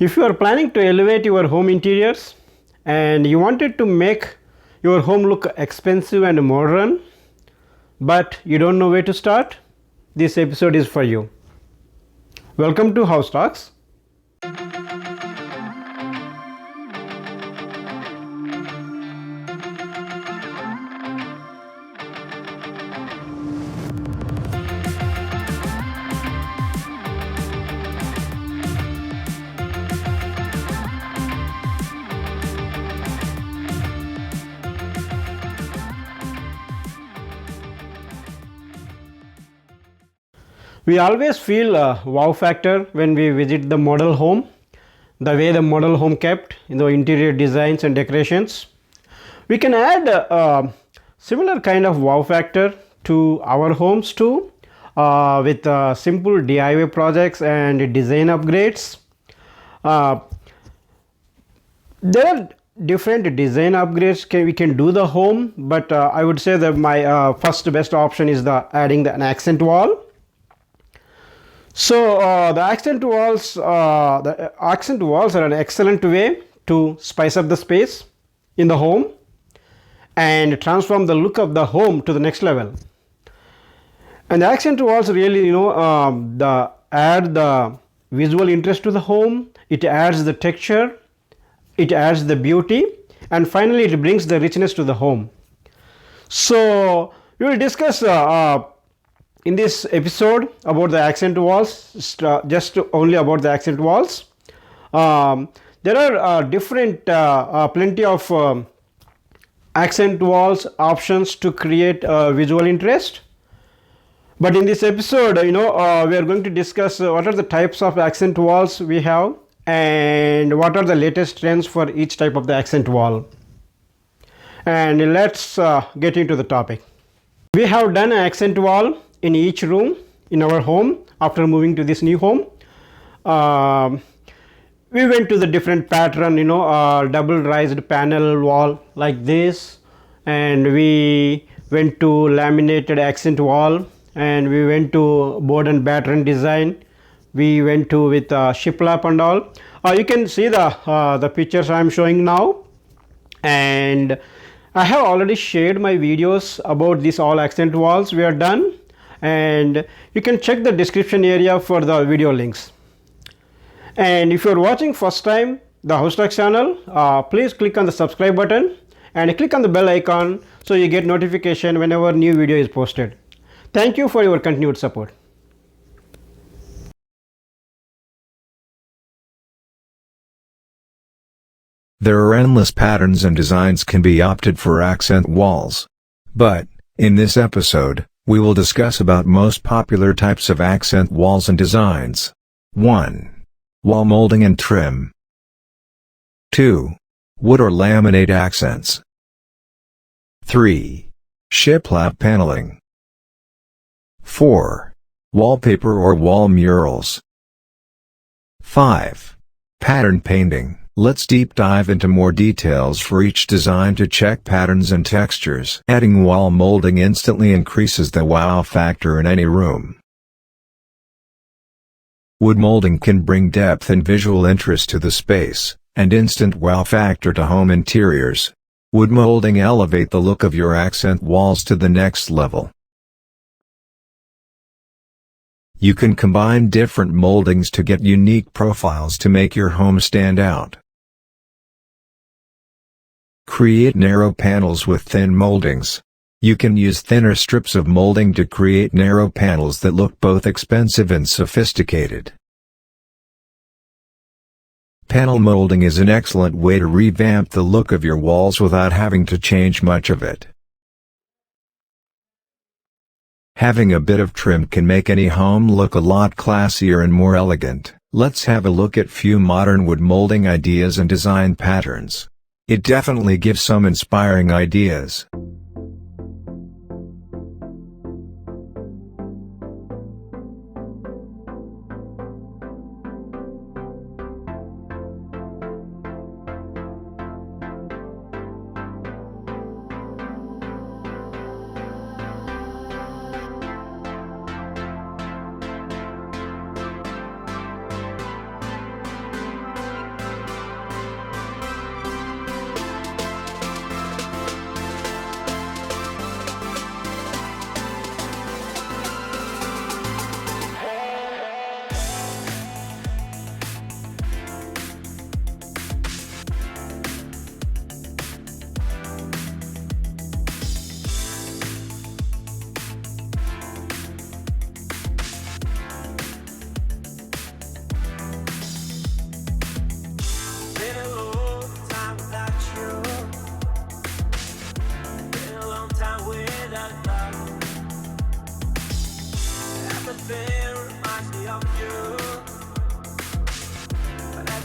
If you are planning to elevate your home interiors and you wanted to make your home look expensive and modern, but you don't know where to start, this episode is for you. Welcome to House Talks. We always feel a wow factor when we visit the model home, the way the model home kept in the interior designs and decorations. We can add a similar kind of wow factor to our homes too, with simple DIY projects and design upgrades. There are different design upgrades we can do the home, but I would say that my first best option is adding an accent wall. So the accent walls are an excellent way to spice up the space in the home and transform the look of the home to the next level. And the accent walls really, add the visual interest to the home. It adds the texture, it adds the beauty, and finally it brings the richness to the home. So we will discuss in this episode about the accent walls, just only about the accent walls. There are different plenty of accent walls options to create visual interest, but in this episode we are going to discuss what are the types of accent walls we have and what are the latest trends for each type of the accent wall. And let's get into the topic. We have done an accent wall in each room in our home after moving to this new home. We went to the different pattern, double raised panel wall like this, and we went to laminated accent wall, and we went to board and batten design. We went to with shiplap and all. You can see the pictures I am showing now, and I have already shared my videos about these all accent walls we are done, and you can check the description area for the video links. And if you are watching first time the House Talks channel, please click on the subscribe button and click on the bell icon so you get notification whenever new video is posted. Thank you for your continued support. There are endless patterns and designs can be opted for accent walls. But, in this episode, we will discuss about most popular types of accent walls and designs. 1. Wall molding and trim. 2. Wood or laminate accents. 3. Shiplap paneling. 4. Wallpaper or wall murals. 5. Pattern painting. Let's deep dive into more details for each design to check patterns and textures. Adding wall molding instantly increases the wow factor in any room. Wood molding can bring depth and visual interest to the space, and instant wow factor to home interiors. Wood molding elevate the look of your accent walls to the next level. You can combine different moldings to get unique profiles to make your home stand out. Create narrow panels with thin moldings. You can use thinner strips of molding to create narrow panels that look both expensive and sophisticated. Panel molding is an excellent way to revamp the look of your walls without having to change much of it. Having a bit of trim can make any home look a lot classier and more elegant. Let's have a look at few modern wood molding ideas and design patterns. It definitely gives some inspiring ideas.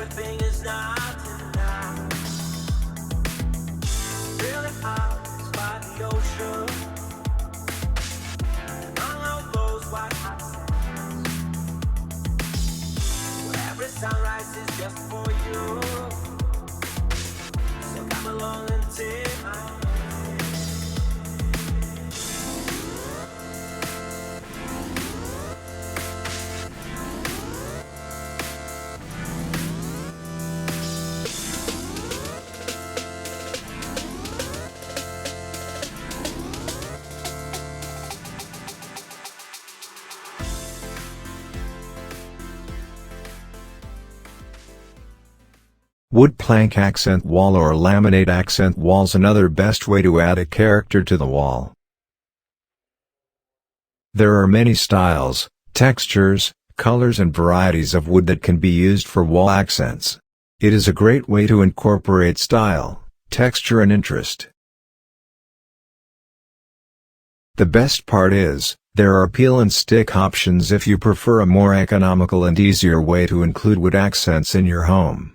everything is not enough. Feeling out by the ocean, among all those white hot sands, where every sunrise is just for you. So come along and take my hand. Wood plank accent wall or laminate accent wall's another best way to add a character to the wall. There are many styles, textures, colors and varieties of wood that can be used for wall accents. It is a great way to incorporate style, texture and interest. The best part is, there are peel and stick options if you prefer a more economical and easier way to include wood accents in your home.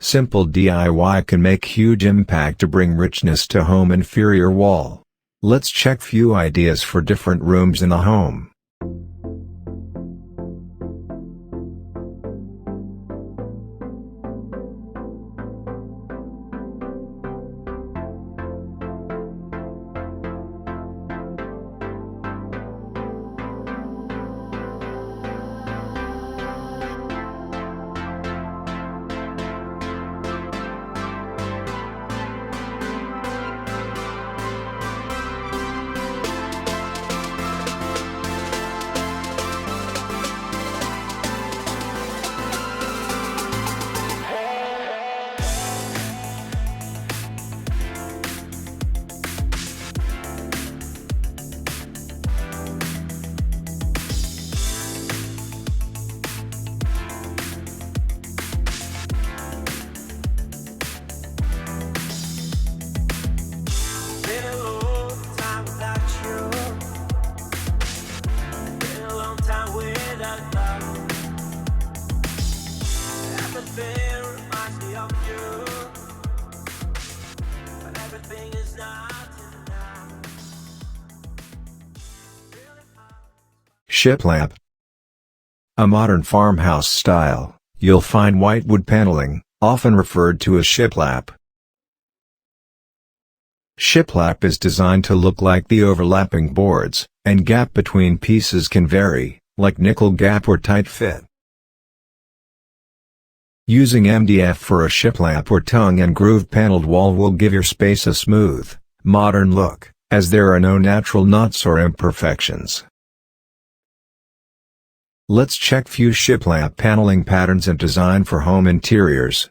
Simple DIY can make huge impact to bring richness to home interior wall. Let's check few ideas for different rooms in a home. Shiplap. A modern farmhouse style, you'll find whitewood paneling, often referred to as shiplap. Shiplap is designed to look like the overlapping boards, and gap between pieces can vary, like nickel gap or tight fit. Using MDF for a shiplap or tongue and groove paneled wall will give your space a smooth, modern look, as there are no natural knots or imperfections. Let's check few shiplap paneling patterns and design for home interiors.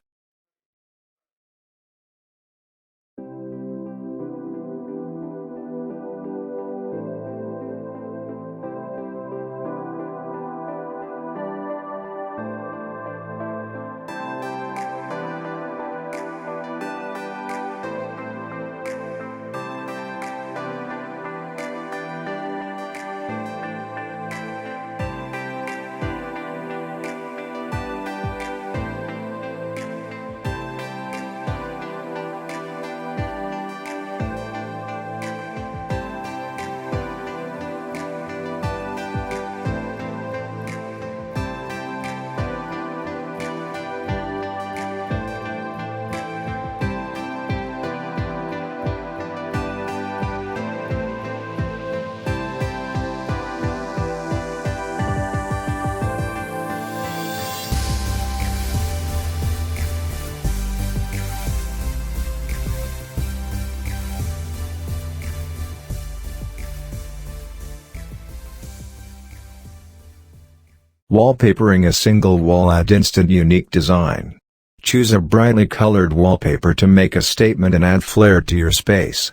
Wallpapering a single wall adds instant unique design. Choose a brightly colored wallpaper to make a statement and add flair to your space.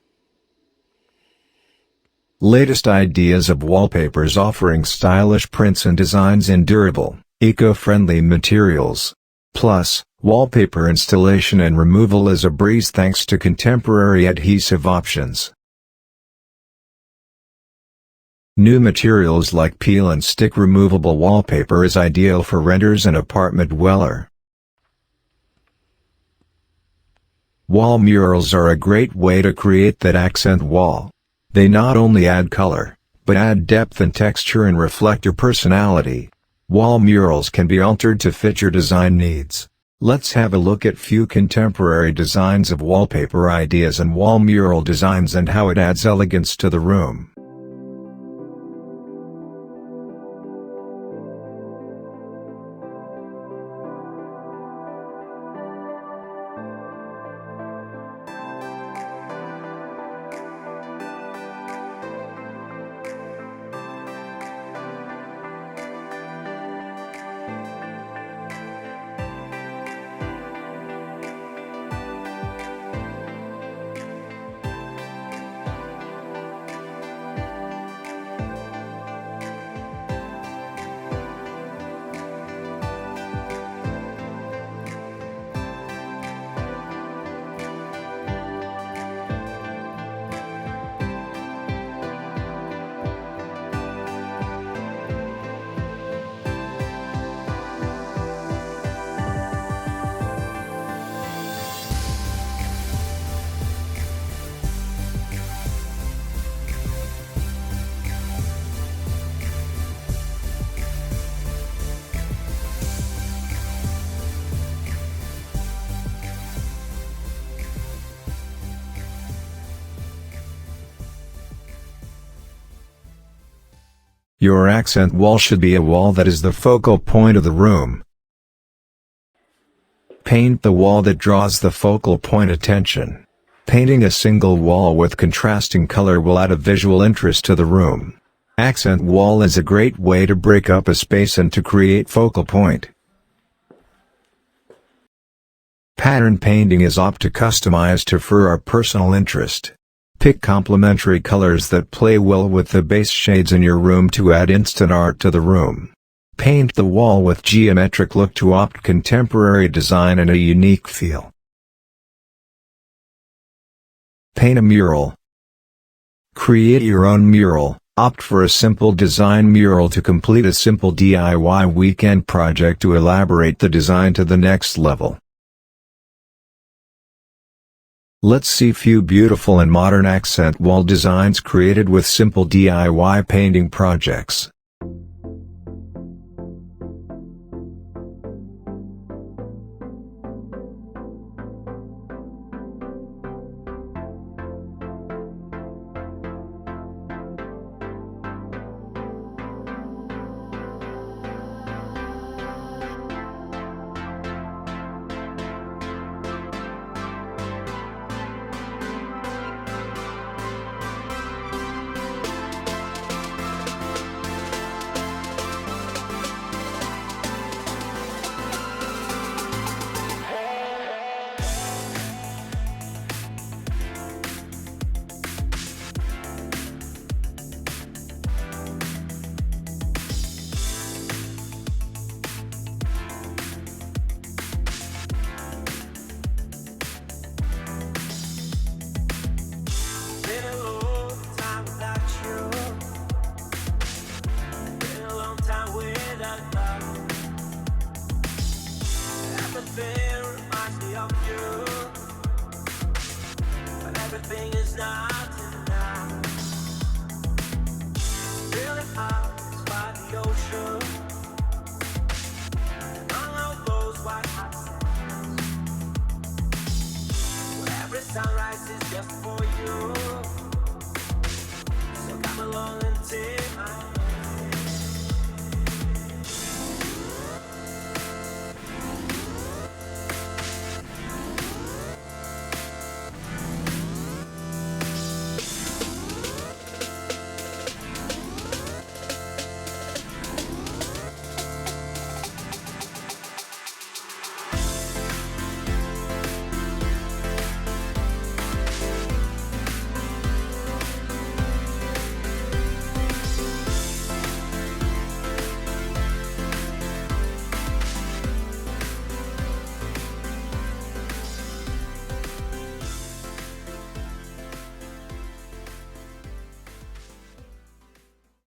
Latest ideas of wallpapers offering stylish prints and designs in durable, eco-friendly materials. Plus, wallpaper installation and removal is a breeze thanks to contemporary adhesive options. New materials like peel and stick removable wallpaper is ideal for renters and apartment dweller. Wall murals are a great way to create that accent wall. They not only add color, but add depth and texture and reflect your personality. Wall murals can be altered to fit your design needs. Let's have a look at few contemporary designs of wallpaper ideas and wall mural designs and how it adds elegance to the room. Your accent wall should be a wall that is the focal point of the room. Paint the wall that draws the focal point attention. Painting a single wall with contrasting color will add a visual interest to the room. Accent wall is a great way to break up a space and to create focal point. Pattern painting is opt to customize to for our personal interest. Pick complementary colors that play well with the base shades in your room to add instant art to the room. Paint the wall with geometric look to opt contemporary design and a unique feel. Paint a mural. Create your own mural. Opt for a simple design mural to complete a simple DIY weekend project to elaborate the design to the next level. Let's see few beautiful and modern accent wall designs created with simple DIY painting projects.